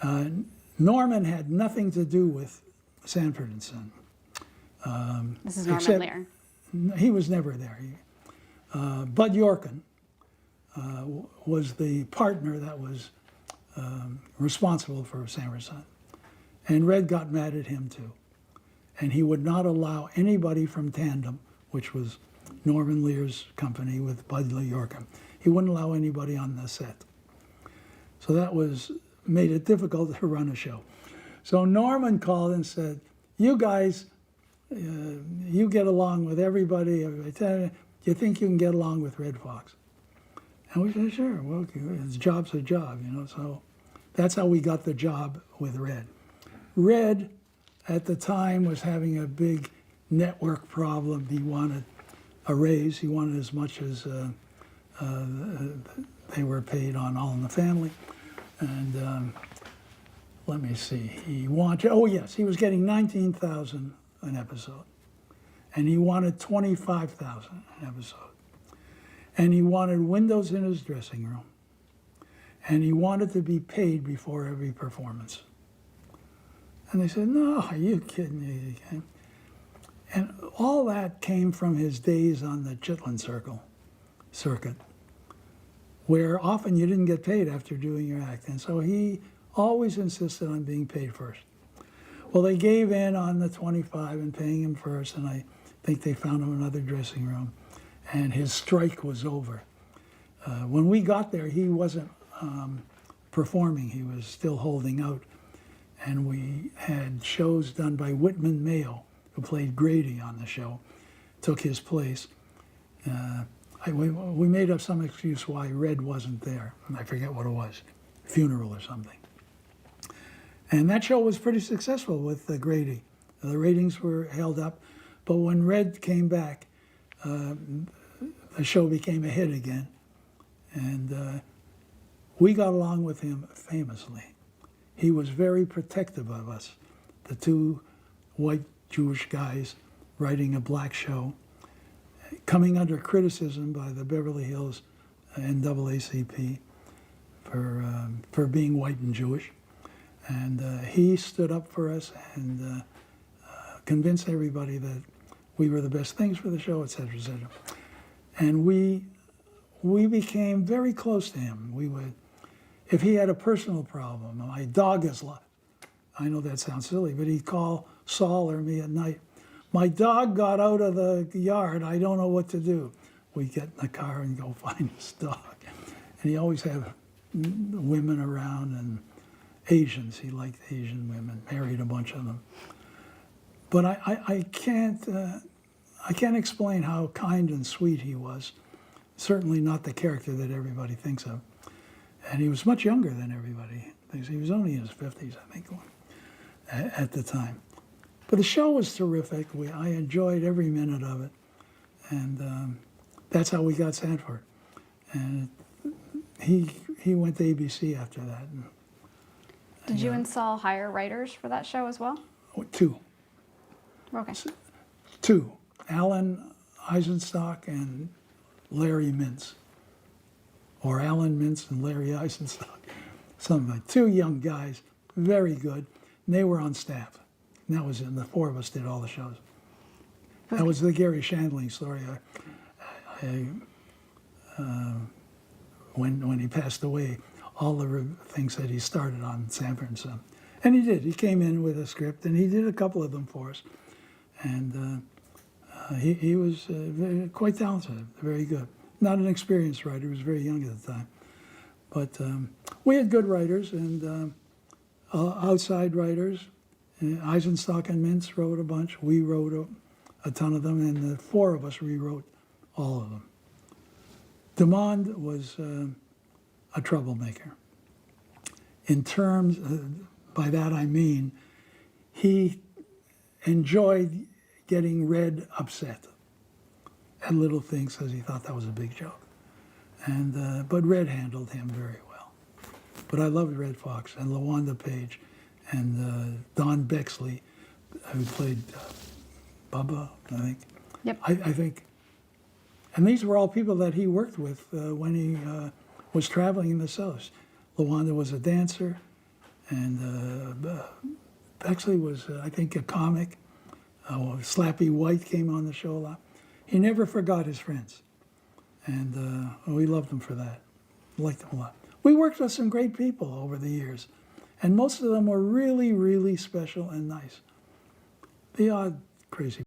Norman had nothing to do with Sanford and Son. This is Norman Lear. He was never there. Bud Yorkin was the partner that was responsible for Sanford and Son. And Red got mad at him too. And he would not allow anybody from Tandem, which was Norman Lear's company with Bud Yorkin. He wouldn't allow anybody on the set. So that made it difficult to run a show. So Norman called and said, you guys, you get along with everybody. Do you think you can get along with Red Fox? And we said, sure, well, his job's a job, you know. So that's how we got the job with Red. Red, at the time, was having a big network problem. He wanted a raise. He wanted as much as they were paid on All in the Family. And let me see, he wanted, oh yes, he was getting $19,000 an episode. And he wanted $25,000 an episode. And he wanted windows in his dressing room. And he wanted to be paid before every performance. And they said, no, are you kidding me? And all that came from his days on the Chitlin circuit, where often you didn't get paid after doing your act. And so he always insisted on being paid first. Well, they gave in on the 25 and paying him first, and I think they found him another dressing room, and his strike was over. When we got there, he wasn't performing. He was still holding out. And we had shows done by Whitman Mayo, who played Grady on the show, took his place. We made up some excuse why Red wasn't there. I forget what it was, funeral or something. And that show was pretty successful with Grady. The ratings were held up, but when Red came back, the show became a hit again. And we got along with him famously. He was very protective of us, the two white Jewish guys writing a black show, coming under criticism by the Beverly Hills NAACP for being white and Jewish. And he stood up for us and convinced everybody that we were the best things for the show, et cetera, et cetera. And we became very close to him. We would, if he had a personal problem, my dog is lost. I know that sounds silly, but he'd call Saul or me at night. My dog got out of the yard. I don't know what to do. We get in the car and go find his dog. And he always had women around and Asians. He liked Asian women, married a bunch of them. But I can't explain how kind and sweet he was. Certainly not the character that everybody thinks of. And he was much younger than everybody. He was only in his 50s, I think, at the time. But the show was terrific. I enjoyed every minute of it. And that's how we got Sanford. And he went to ABC after that. Did you and Saul hire writers for that show as well? Two. Okay. Two. Alan Eisenstock and Larry Mintz. Or Alan Mintz and Larry Eisenstock. Something like two young guys, very good. And they were on staff. And that was it. The four of us did all the shows. That was the Gary Shandling story. When he passed away, all the things that he started on Sanford and Son. And he did. He came in with a script, and he did a couple of them for us. And he was quite talented, very good. Not an experienced writer. He was very young at the time. But we had good writers and outside writers. Eisenstock and Mintz wrote a bunch. We wrote a ton of them, and the four of us rewrote all of them. DeMond was a troublemaker. In terms, by that I mean, he enjoyed getting Red upset at little things because he thought that was a big joke. And but Red handled him very well. But I loved Red Fox and LaWanda Page and Don Bexley, who played Bubba, I think. Yep. I think. And these were all people that he worked with when he was traveling in the South. LaWanda was a dancer, and Bexley was, I think, a comic. Slappy White came on the show a lot. He never forgot his friends, and we loved him for that. Liked him a lot. We worked with some great people over the years, and most of them were really, really special and nice. The odd crazy